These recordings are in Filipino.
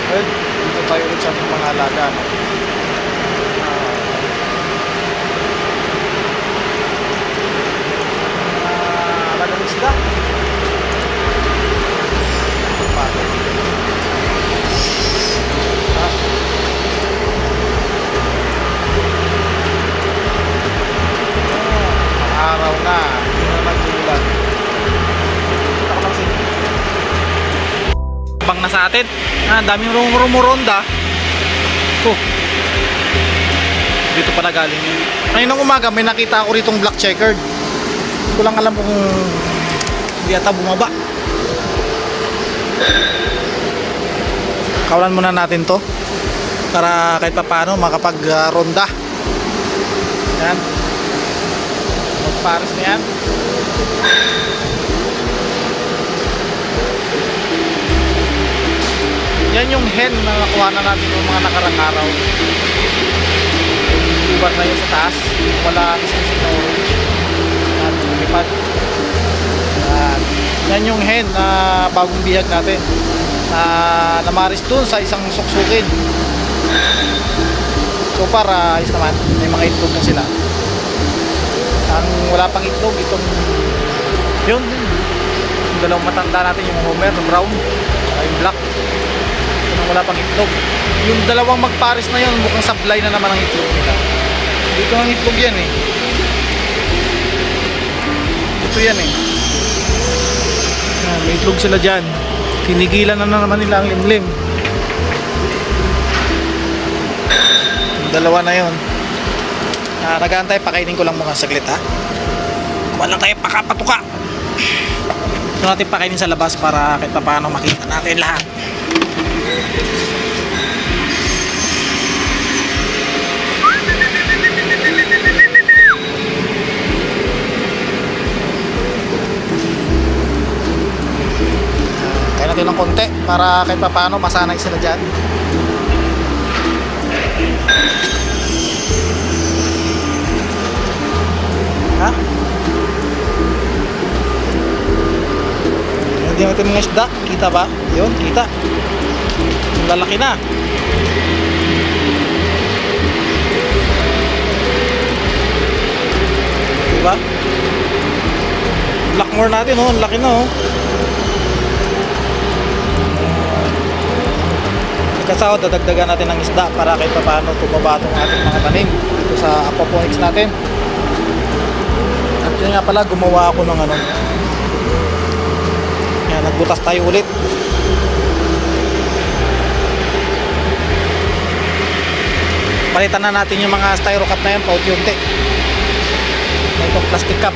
Well, dito tayo ulit sa ating mga alaga, no? Alagang isda. Pato. Araw na, hindi na nag-ulan. Kita ko lang sa inyo. Bang na sa atin. Daming rumuronda. Dito pala galing yun. Ngayon ng umaga may nakita ako ritong black checkered. Hindi ko lang alam kung hindi ata bumaba. Kawalan muna natin to para kahit pa paano makapag ronda. Yan. Magpares na yan. Yan yung hen na nakuha na natin ng mga nakarang araw. Ubar na yun sa taas. Wala isang na orange. Yan, lumipad. Yan yung hen na bagong bihag natin. Na namaris dun sa isang suksukin. So para ayos naman. May mga itlog na sila. Ang wala pang itlog, itong yun. Yung dalawang matanda natin, yung Homer na brown, yung black. Wala pang itlog. Yung dalawang magpares na yun, mukhang sablay na naman ang itlog nila. Dito ang itlog yan eh. Ito yan eh. May itlog sila dyan. Tinigilan na naman nila ang limlim. Yung dalawa na yun. Nag-aantay, pakainin ko lang muna saglit ha. Kuha lang tayo pakapatuka. Ito natin pakainin sa labas para kahit pa paano makita natin lahat. Kaya natin ng konti para kahit pa paano masanay sila dyan. Ha? Hindi natin mga isda. Kita ba? Yun, kita. Lalaki na. Diba? Blackmore natin, oh. Laki na, oh. Kasawa, dadagdagan natin ng isda para kahit pa paano tumaba itong ating mga tanim dito sa aquaponics natin. At yun nga pala, gumawa ako ng ano. Yan, nagbutas tayo ulit. Palitan na natin yung mga styro cup na yan paunti-unti. Itong plastic cup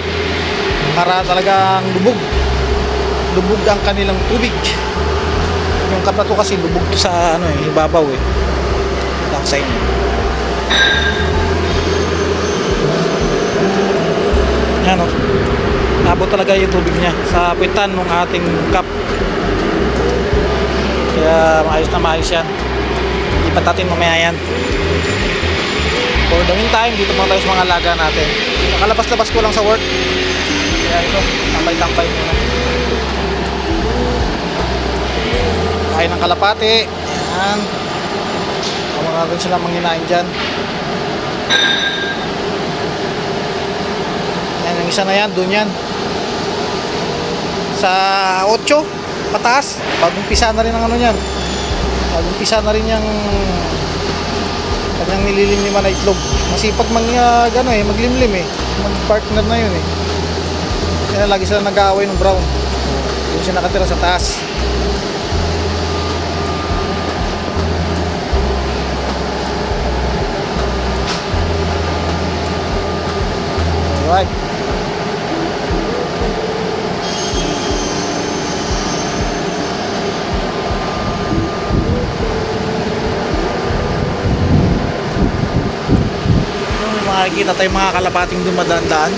para talagang lubog ang kanilang tubig. Yung cup na to kasi lubog to sa ano eh, ibabaw eh. Ito sa inyo. Yan o, nabot talaga yung tubig niya sa pitan ng ating cup. Kaya maayos na maayos yan. Ipat natin mamaya yan. For the meantime, dito muna tayo sa mga alaga natin. Nakalabas-labas ko lang sa work. Kaya ito, tambay-tambay muna. Kain ng kalapati. Ayan. Tama natin sila manginain dyan. Ayan, yung isa na yan, dun yan. Sa 8, pataas. Bagong pisa na rin ang ano yan. Bagong pisa na rin yung kanyang nililimliman na itlog. Masipag maglimlim eh. Mag-partner na yun eh. Kaya lagi sila nag-aaway ng brown. Yung siya nakatira sa taas. Alright. Makikita tayong mga kalapating dumadaan-daan.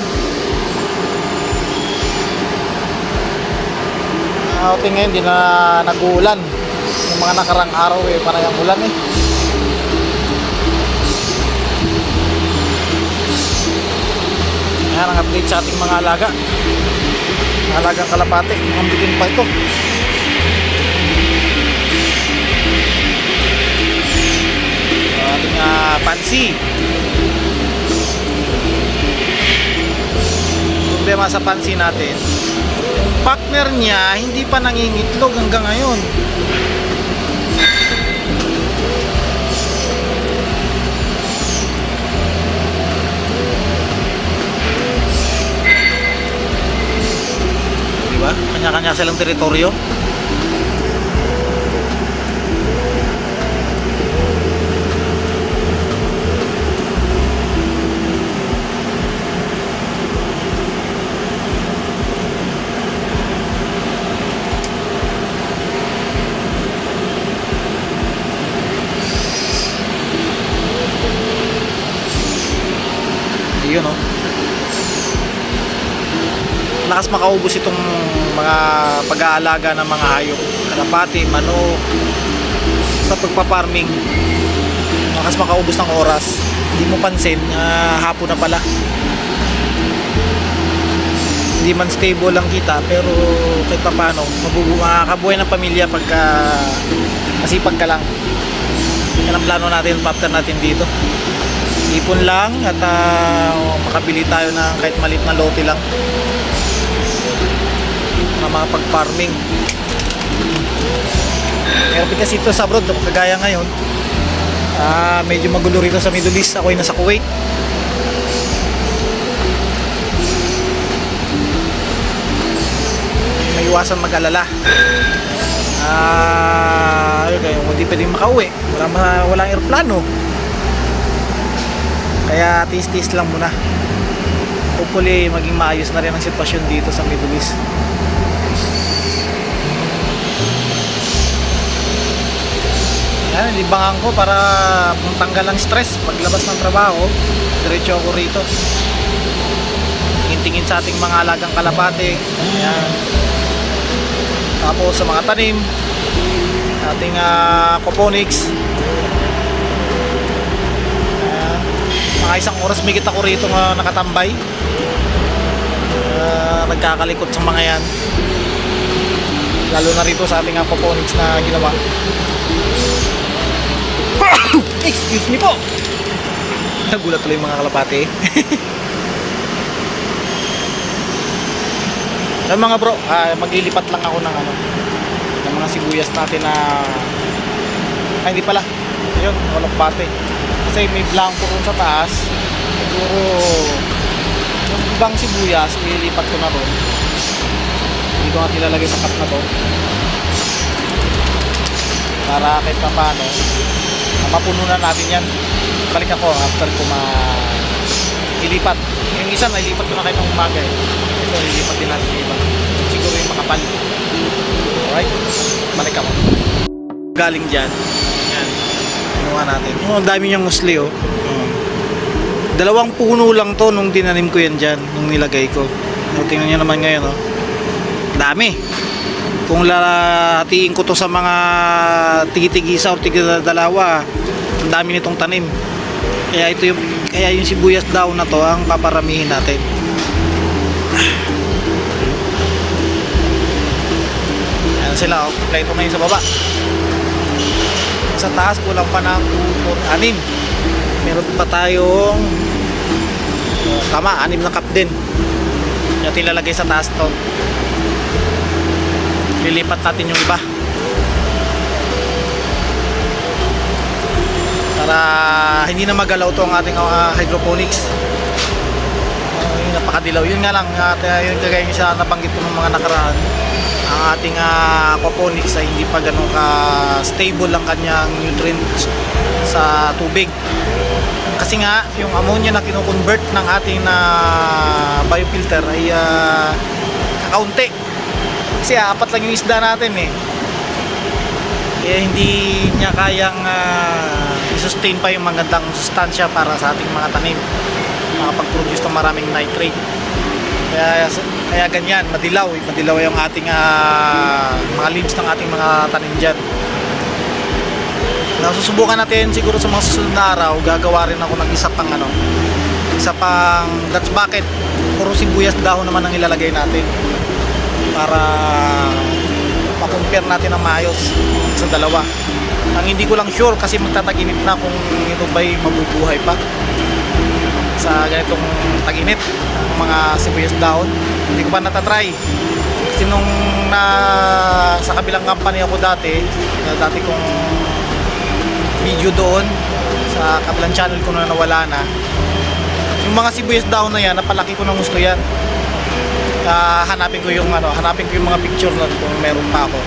Outing ngayon, hindi na nag-uulan. Yung mga nakarang araw eh, parang yung ulan eh. Ayan ang update sa ating mga alaga. Alagang kalapate, ang bitin pa ito. pansi. Problema sa pansi natin, yung partner niya hindi pa nangingitlog hanggang ngayon. Diba? Kanya-kanya silang teritoryo. Yun, oh. Lakas makaubos itong mga pag-aalaga ng mga hayop, kalapati, manok, sa pagpaparming. Lakas makaubos ng oras, hindi mo pansin, hapon na pala. Hindi man stable lang kita, pero kahit pa paano makakabuhay ng pamilya pagka masipag ka lang. Yan ang plano natin, after natin dito, ipon lang at makabili tayo ng kahit maliit na lote lang na mga pag-farming. Pero kasi ito sa abroad, kagaya ngayon, medyo magulo rito sa Middle East. Ako ay nasa Kuwait. May iwasan mag-alala. Hindi pwedeng makauwi, walang aeroplano. Kaya tis-tis lang muna. Hopefully maging maayos na rin ang sitwasyon dito sa Middle East. Yan, libangan ko para tanggal ang stress. Paglabas ng trabaho, diretso ako rito. Tingin-tingin sa ating mga alagang kalapate. Yan. Tapos sa mga tanim, ating aquaponics. Mga isang oras may kita ko rito nakatambay, nagkakalikot sa mga yan, lalo na rito sa ating aquaponics na ginawa. Excuse me po, nagulat tuloy mga kalapate. Yan mga bro, maglilipat lang ako ng mga sibuyas natin na hindi pala, yun, walang bate. Kasi may blanco ron sa taas. Siguro yung ibang sibuyas ililipat ko na ron. Dito natin ilalagay sa cup na to para kahit pa paano mapuno na natin yan. Balik ako after ko ilipat. Yung isa na ilipat ko na kayo ng umaga eh. Ito ilipat din natin yung iba. Siguro yung makapal. Alright, balik ako. Galing dyan, yan, ginawa natin. Ang dami niyang musli, oh. Dalawang puno lang to nung tinanim ko yan dyan, nung nilagay ko. Tingnan nyo naman ngayon, oh. Dami. Kung lahatiin ko to sa mga tigi-tigisa o tigidalawa, ang dami nitong tanim. Kaya yung sibuyas daw na to ang paparamihin natin. Yan sila, oh. Kompleto na yung sa baba. Sa taas kulang pa ng 2, 4, 6. Meron pa tayong tama, 6 na cup din. Yung ilalagay sa taas to. Lilipat natin yung iba para hindi na magalaw to ang ating hydroponics. Napakadilaw. Yun nga lang, yung kagaya sa nabanggit ko ng mga nakaraan, ang ating aquaponics ay hindi pa ganun ka stable ang kanyang nutrients sa tubig. Kasi nga yung ammonia na kino-convert ng ating biofilter ay kakaunti. Kasi 4 lang yung isda natin eh. Kaya hindi niya kayang i-sustain pa yung magandang sustansya para sa ating mga tanim, makapag-produce ng maraming nitrate. Kaya ganyan, madilaw yung ating mga leaves ng ating mga tanim dyan. Susubukan natin siguro sa mga susunod na araw, gagawa rin ako ng isa pang Dutch bucket. Puro sibuyas dahon naman ang ilalagay natin para ma-compare natin ang maayos sa dalawa. Ang hindi ko lang sure kasi magtataginit na kung ito ba'y mabubuhay pa sa ganitong taginit ang mga sibuyas daon. Hindi ko pa natatry kasi nung sa kabilang company ako dati kong video doon sa kabilang channel ko na nawala na, yung mga sibuyas daon na yan napalaki ko ng gusto yan. Hanapin ko yung mga picture nun kung meron pa ako.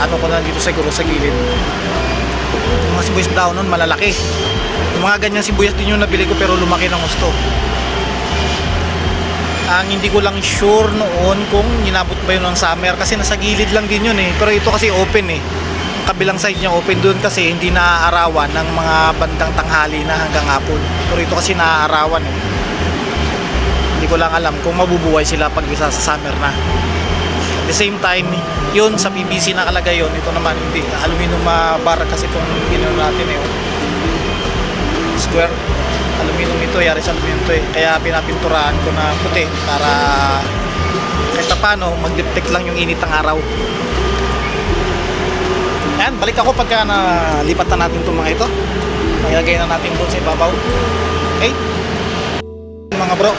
Ano ko na dito siguro sa gilid. Yung mga sibuyas daon nun malalaki. Yung mga ganyan sibuyas din yung nabili ko pero lumaki ng gusto. Ang hindi ko lang sure noon kung inabot ba yun ng summer kasi nasa gilid lang din yun eh. Pero ito kasi open eh. Ang kabilang side niya open, doon kasi hindi naaarawan ng mga bandang tanghali na hanggang hapon. Pero ito kasi naaarawan eh. Hindi ko lang alam kung mabubuhay sila pag isa sa summer na. At the same time, yun sa PVC nakalagay yun. Ito naman hindi. Aluminum bar kasi itong ginawa natin eh. Square. Aluminum ito. Yari sa aluminum ito eh. Kaya pinapinturahan ko na puti para kahit paano mag-deflect lang yung init ng araw. Ayan, balik ako pagka nalipat na natin itong mga ito. Mailagay na natin doon sa ibabaw. Okay? Mga bro,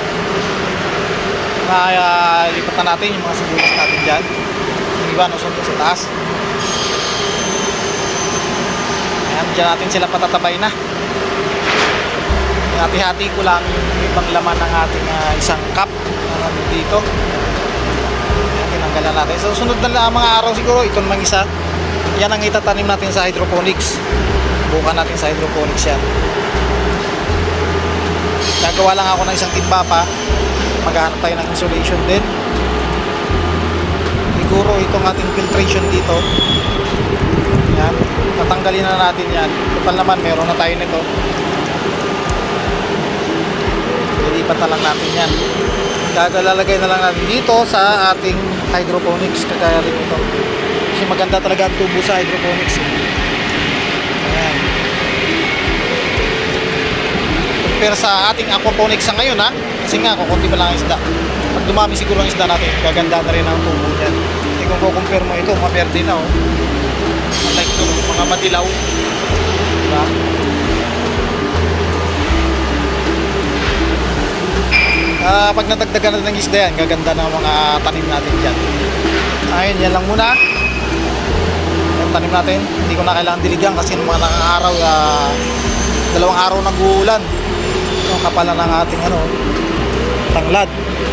lipat na natin yung mga sibuyas natin dyan. Yung iba nasundo sa taas. Ayan, dyan natin sila patatabay na. Hati-hati ko lang yung ibang laman ng ating isang cup na dito. Ayan, tinanggalan natin. So sunod na mga araw siguro, ito namang isa. Yan ang itatanim natin sa hydroponics. Bukan natin sa hydroponics yan. Gagawa lang ako ng isang timba pa. Maghahanap tayo ng insulation din. Siguro itong ating filtration dito. Yan. Tatanggalin na natin yan. Total naman meron na tayo nito. Lilipat na lang natin yan. Gagalagay na lang natin dito sa ating hydroponics. Kagaya rin ito. Kasi maganda talaga ang tubo sa hydroponics. Ayan. Pero sa ating aquaponics sa ngayon kasi nga kukunti pa lang ang isda. Pag dumami siguro ang isda natin, gaganda na rin ang tubo niyan. Hindi kung kukumpare mo ito, maperde na unlike ito, mga madilaw. Diba? Pag natagdagan natin ng isda yan, gaganda na mga tanim natin dyan. Ayun, yan lang muna. Yung tanim natin, hindi ko na kailangan diligan kasi mga nakang-araw, 2 araw nag-uulan. Ang kapalan ng ating tanglad.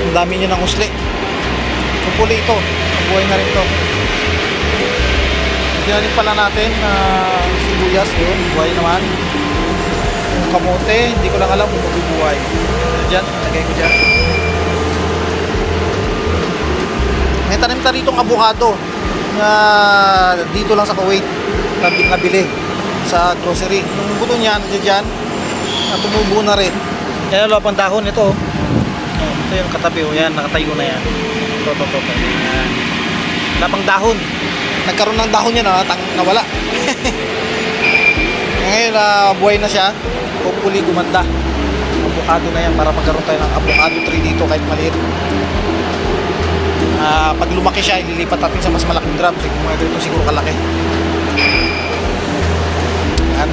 Ang dami nyo ng usli. Kupuli ito. Buhay na rin ito. Tinanim pala natin sibuyas yun. Buhay naman. Yung kamote, hindi ko lang alam kung mabubuhay. Diyan, lagay ko dyan. May tanim tayo ditong avocado na dito lang sa Kuwait nabili sa grocery. Yung buto niyan, dyan at tumubo na rin. Yan ang pang dahon ito. Ito yung katabi. Yan, nakatayo na yan. Ito. Yan. Lapang dahon. Nagkaroon ng dahon yan, nawala. Ngayon, buhay na siya. Hopefully, gumanda. Avocado na yan para magkaroon tayo ng avocado tree dito kahit maliit. Pag lumaki siya, ililipat natin sa mas malaking drum. Mga ganito siguro kalaki. Yan.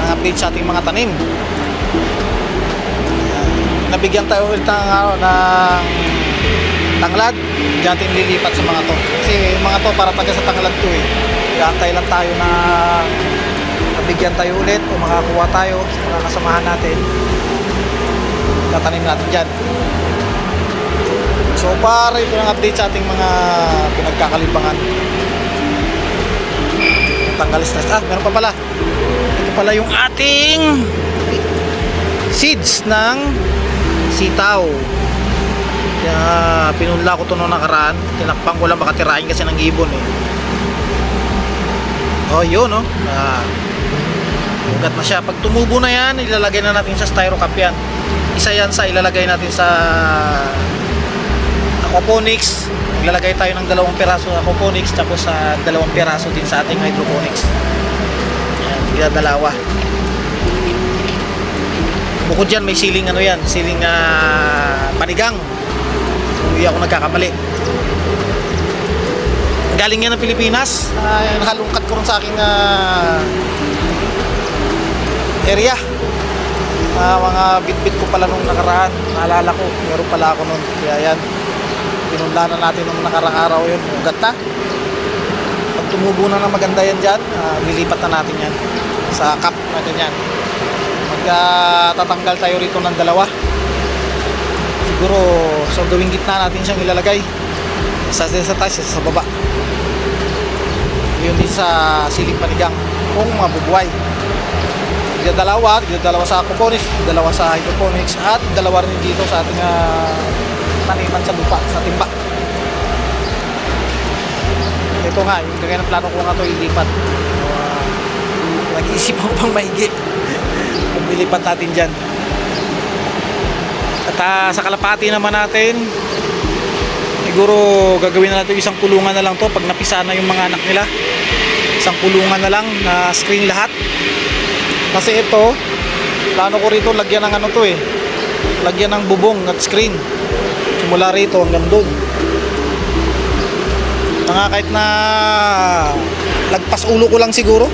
Update sa ating mga tanim. Nabigyan tayo ulit ng tanglad. Diyan natin lilipat sa mga to. Kasi mga to para taga sa tanglad to eh. Gantay lang tayo na nabigyan tayo ulit o makakuha tayo sa mga kasamahan natin. Tatanim natin dyan. So para ito ng update sa ating mga pinagkakalibangan. Tanggal stress. Meron pa pala. Ito pala yung ating seeds ng sitaw. Kaya pinunla ko ito noong nakaraan. Tinakpang ko lang baka tirahin kasi ng ibon eh. Oh yun ugat na siya. Pag tumubo na yan, ilalagay na natin sa styro cup yan. Isa yan sa ilalagay natin sa aquaponics. Ilalagay tayo ng 2 piraso aquaponics tapos sa 2 piraso din sa ating hydroponics. Yan, dalawa. Bukod dyan, may siling siling panigang. Kung hindi ako nagkakamali. Ang galing yan ng Pilipinas. Nakalungkat ko rin sa aking area. Mga bit-bit ko pala nung nakaraan. Naalala ko, meron pala ako nun. Kaya yan, pinunlanan natin nung nakarang araw yun. Ugat na. Pag tumubo na ng maganda yan dyan, lilipat na natin yan sa cup na ganyan. Magtatanggal tayo rito ng dalawa. Siguro sa gawing gitna natin siyang ilalagay. Isa sa taas, isa sa baba. Yun din sa siling panigang kung mabubuhay. Dalawa sa aquaponics, dalawa sa hydroponics, at dalawa rin dito sa ating taniman sa lupa, sa timba. Ito nga, yung kagaya ng plano ko nga ito ilipat. Nag-iisip ako pang maigi kung ilipat natin dyan. At sa kalapati naman natin, siguro gagawin na natin isang kulungan na lang to pag napisa na yung mga anak nila. Isang kulungan na lang na screen lahat. Kasi ito, plano ko rito lagyan ng ano to eh. Lagyan ng bubong at screen. Simula rito hanggang doon. Mga kahit na lagpas ulo ko lang siguro.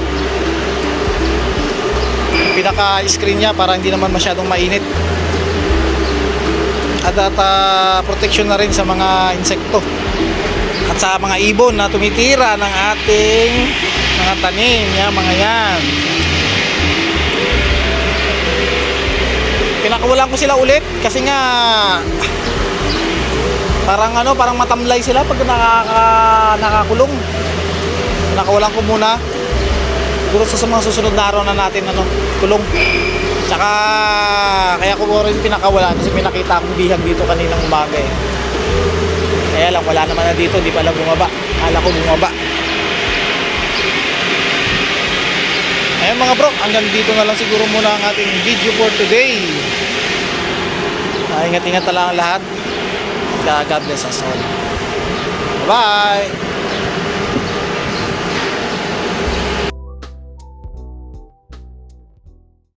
Pinaka-screen niya para hindi naman masyadong mainit. At protection na rin sa mga insekto. At sa mga ibon na tumitira ng ating mga tanim, mga yan. Pinakawalan ko sila ulit kasi nga parang matamlay sila pag nakakulong. Pinakawalan ko muna. Siguro sa mga susunod na araw na natin kulong. Tsaka kaya ko rin pinakawalan kasi may nakita akong bihag dito kaninang umaga eh. Kaya lang wala naman na dito, di pala bumaba. Akala ko bumaba. Ayan mga bro, hanggang dito na lang siguro muna ang ating video for today. Ingat-ingat na lang lahat. God bless us all. Bye!